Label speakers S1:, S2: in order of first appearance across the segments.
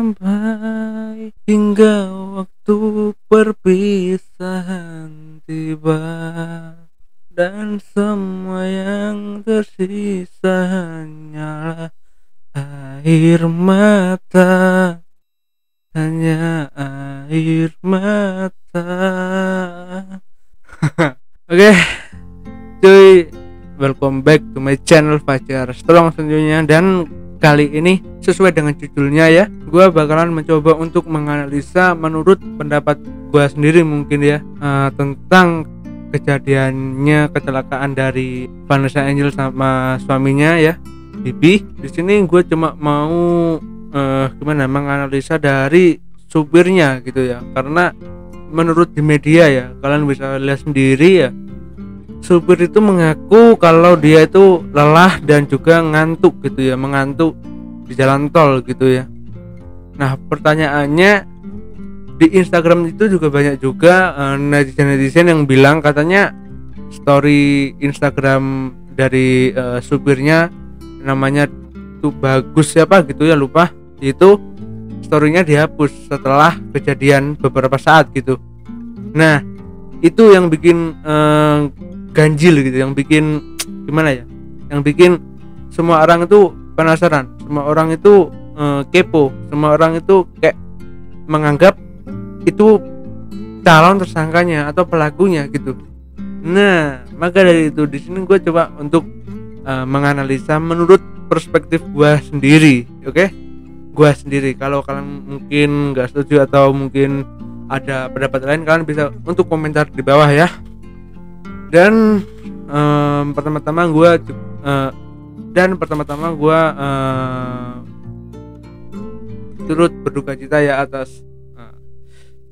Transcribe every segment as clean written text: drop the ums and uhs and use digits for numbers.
S1: sampai hingga waktu perpisahan tiba, dan semua yang tersisa hanyalah air mata, hanya air mata. Oke, cuy, welcome back to my channel Fajar Strong tentunya. Dan kali ini sesuai dengan judulnya ya, gue bakalan mencoba untuk menganalisa menurut pendapat gue sendiri mungkin ya, tentang kejadiannya kecelakaan dari Vanessa Angel sama suaminya ya, Bibi. Di sini gue cuma mau menganalisa dari supirnya gitu ya, karena menurut di media ya, kalian bisa lihat sendiri ya, supir itu mengaku kalau dia itu lelah dan juga ngantuk gitu ya, mengantuk di jalan tol gitu ya. Nah, pertanyaannya di Instagram itu juga banyak juga netizen yang bilang katanya story Instagram dari supirnya, namanya tuh Bagus siapa gitu ya, lupa, itu storynya dihapus setelah kejadian beberapa saat gitu. Nah, itu yang bikin ganjil gitu, yang bikin gimana ya, yang bikin semua orang itu penasaran, semua orang itu kepo, semua orang itu kayak menganggap itu calon tersangkanya atau pelakunya gitu. Nah, maka dari itu di sini gue coba untuk menganalisa menurut perspektif gue sendiri, oke? Gue sendiri. Kalau kalian mungkin nggak setuju atau mungkin ada pendapat lain, kalian bisa untuk komentar di bawah ya. Dan pertama-tama gue turut berduka cita ya atas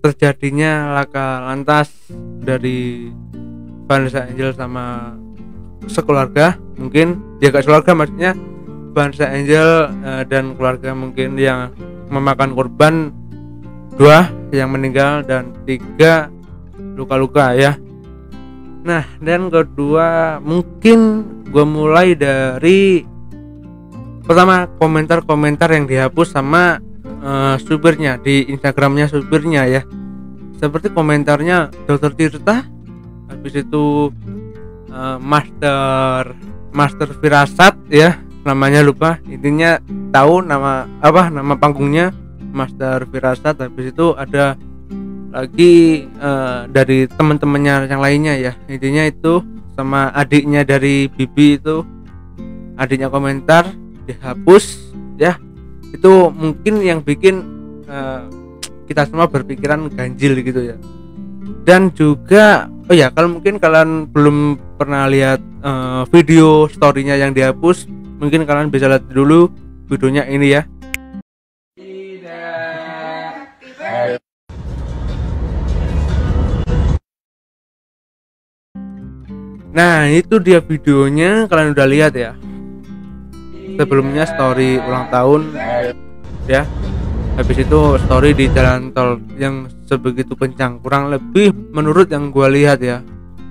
S1: terjadinya laka lantas dari Vanessa Angel sama sekeluarga, mungkin ya gak sekeluarga, maksudnya Vanessa Angel dan keluarga mungkin yang memakan korban 2 yang meninggal dan 3 luka-luka ya. Nah, dan kedua mungkin gue mulai dari pertama komentar-komentar yang dihapus sama supirnya di Instagramnya supirnya ya. Seperti komentarnya Dr. Tirta, habis itu Master Firasat ya, namanya lupa, intinya tahu nama panggungnya Master Firasat. Habis itu ada lagi dari teman-temannya yang lainnya ya, intinya itu sama adiknya dari Bibi, itu adiknya komentar dihapus ya. Itu mungkin yang bikin kita semua berpikiran ganjil gitu ya. Dan juga kalau mungkin kalian belum pernah lihat video storynya yang dihapus, mungkin kalian bisa lihat dulu videonya ini ya. Nah, itu dia videonya, kalian udah lihat ya. Sebelumnya story ulang tahun ya, habis itu story di jalan tol yang sebegitu kencang, kurang lebih menurut yang gue lihat ya,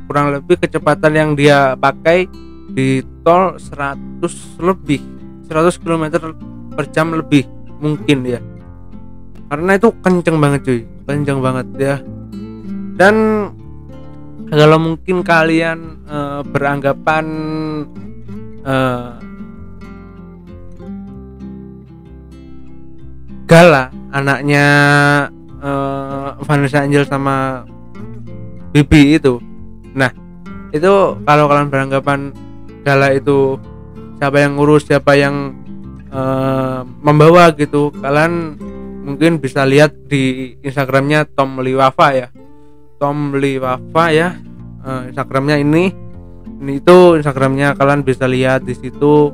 S1: kurang lebih kecepatan yang dia pakai di tol 100 km per jam lebih mungkin ya, karena itu kenceng banget cuy, kenceng banget ya. Dan kalau mungkin kalian beranggapan Gala anaknya Vanessa Angel sama Bibi itu, nah itu kalau kalian beranggapan Gala itu siapa yang ngurus, siapa yang membawa gitu, kalian mungkin bisa lihat di Instagramnya Tom Liwafa ya, Instagramnya ini itu Instagramnya, kalian bisa lihat di situ.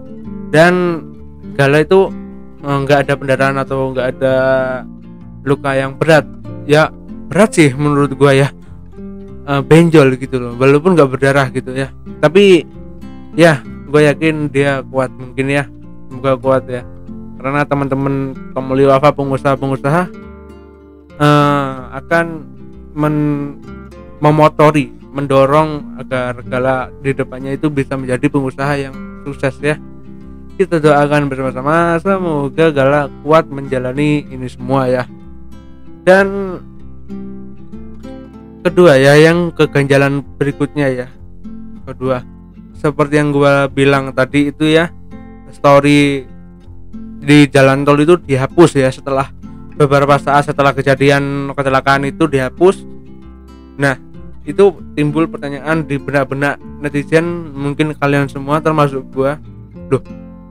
S1: Dan Gala itu nggak ada pendarahan atau nggak ada luka yang berat ya, berat sih menurut gua ya, benjol gitu loh, walaupun nggak berdarah gitu ya, tapi ya gue yakin dia kuat mungkin ya, semoga kuat ya, karena teman-teman Tomoli Wafa pengusaha akan mendorong agar Gala di depannya itu bisa menjadi pengusaha yang sukses ya. kita doakan bersama-sama semoga Gala kuat menjalani ini semua ya. Dan kedua ya, yang keganjalan berikutnya ya, kedua seperti yang gua bilang tadi itu ya, story di jalan tol itu dihapus ya setelah beberapa saat setelah kejadian kecelakaan itu dihapus. Nah, itu timbul pertanyaan di benak-benak netizen, mungkin kalian semua termasuk gua, loh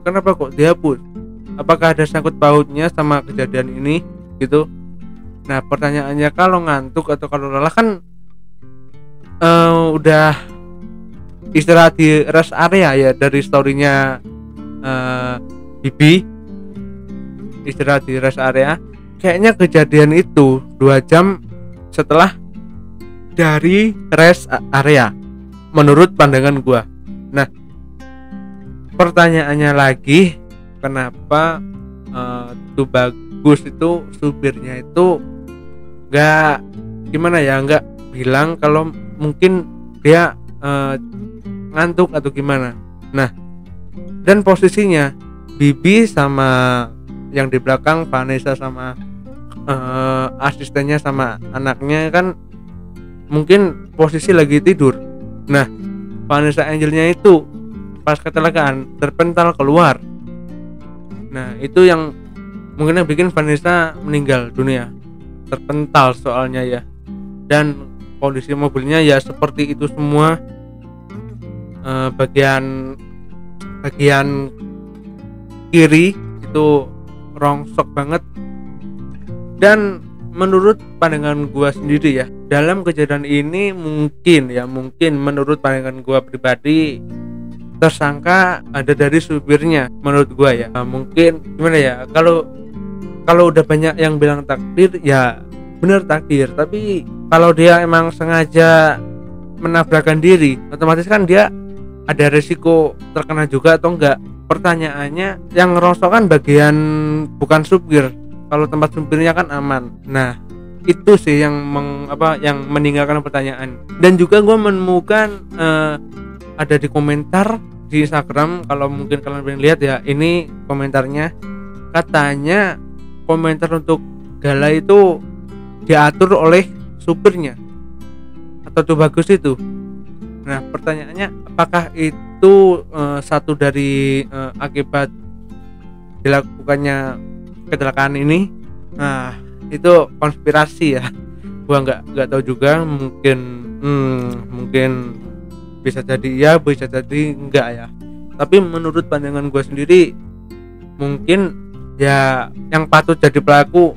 S1: kenapa kok dihapus, apakah ada sangkut pautnya sama kejadian ini gitu. Nah, pertanyaannya kalau ngantuk atau kalau lelah kan udah istirahat di rest area ya, dari storynya Bibi istirahat di rest area, kayaknya kejadian itu 2 jam setelah dari rest area menurut pandangan gua. Nah, pertanyaannya lagi, kenapa tuh Bagus itu supirnya itu nggak gimana ya, nggak bilang kalau mungkin dia ngantuk atau gimana. Nah, dan posisinya Bibi sama yang di belakang Vanessa sama asistennya sama anaknya kan mungkin posisi lagi tidur. Nah, Vanessa Angelnya itu pas kecelakaan terpental keluar. Nah, itu yang mungkin yang bikin Vanessa meninggal dunia, terpental soalnya ya. Dan kondisi mobilnya ya seperti itu semua, bagian kiri itu rongsok banget. Dan menurut pandangan gua sendiri ya, dalam kejadian ini mungkin menurut pandangan gua pribadi, tersangka ada dari supirnya menurut gua ya. Mungkin gimana ya, kalau udah banyak yang bilang takdir ya bener takdir, tapi kalau dia emang sengaja menabrakkan diri, otomatis kan dia ada resiko terkena juga atau enggak. Pertanyaannya yang ngerosok kan bagian bukan supir, kalau tempat supirnya kan aman. Nah, itu sih yang meninggalkan pertanyaan. Dan juga gue menemukan ada di komentar di Instagram, kalau mungkin kalian pengen lihat ya, ini komentarnya, katanya komentar untuk Gala itu diatur oleh supirnya atau tuh Bagus itu. Nah, pertanyaannya apakah itu satu dari akibat dilakukannya kecelakaan ini? Nah, itu konspirasi ya, gua nggak tahu juga, mungkin bisa jadi ya, bisa jadi enggak ya. Tapi menurut pandangan gua sendiri, mungkin ya yang patut jadi pelaku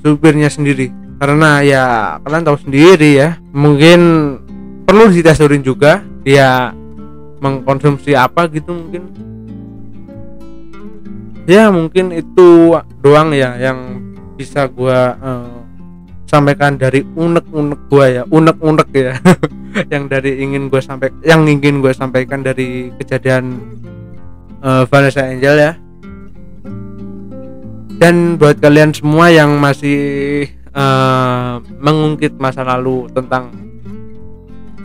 S1: supirnya sendiri, karena ya kalian tahu sendiri ya, mungkin perlu ditesturin juga dia mengkonsumsi apa gitu. Mungkin itu doang ya yang bisa gua sampaikan dari unek-unek gua ya, unek-unek ya yang ingin gua sampaikan dari kejadian Vanessa Angel ya. Dan buat kalian semua yang masih mengungkit masa lalu tentang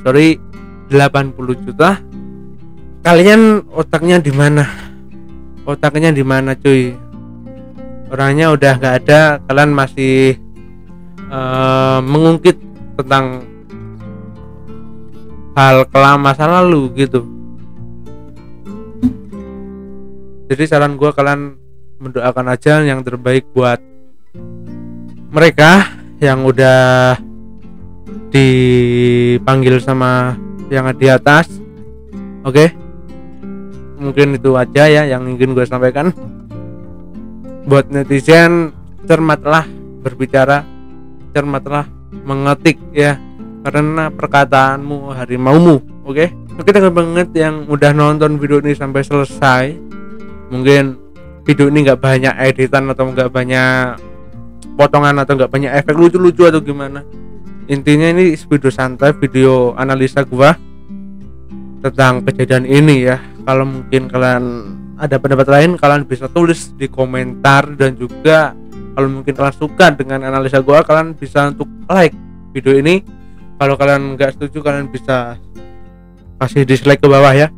S1: 80 juta, kalian otaknya di mana? Otaknya di mana cuy? Orangnya udah nggak ada, kalian masih mengungkit tentang hal kelam masa lalu gitu. Jadi saran gue, kalian mendoakan aja yang terbaik buat mereka yang udah dipanggil sama yang di atas. Oke, mungkin itu aja ya yang ingin gue sampaikan. Buat netizen, cermatlah berbicara, cermatlah mengetik ya, karena perkataanmu harimaumu. Oke, thank banget yang udah nonton video ini sampai selesai. Mungkin video ini nggak banyak editan atau nggak banyak potongan atau nggak banyak efek lucu-lucu atau gimana. Intinya ini video santai, video analisa gua tentang kejadian ini ya. Kalau mungkin kalian ada pendapat lain, kalian bisa tulis di komentar. Dan juga kalau mungkin kalian suka dengan analisa gua, kalian bisa untuk like video ini. Kalau kalian nggak setuju, kalian bisa kasih dislike ke bawah ya.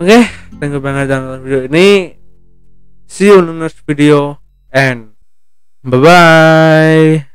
S1: Oke, thank you banget dan nonton video ini. See you in the next video and bye bye.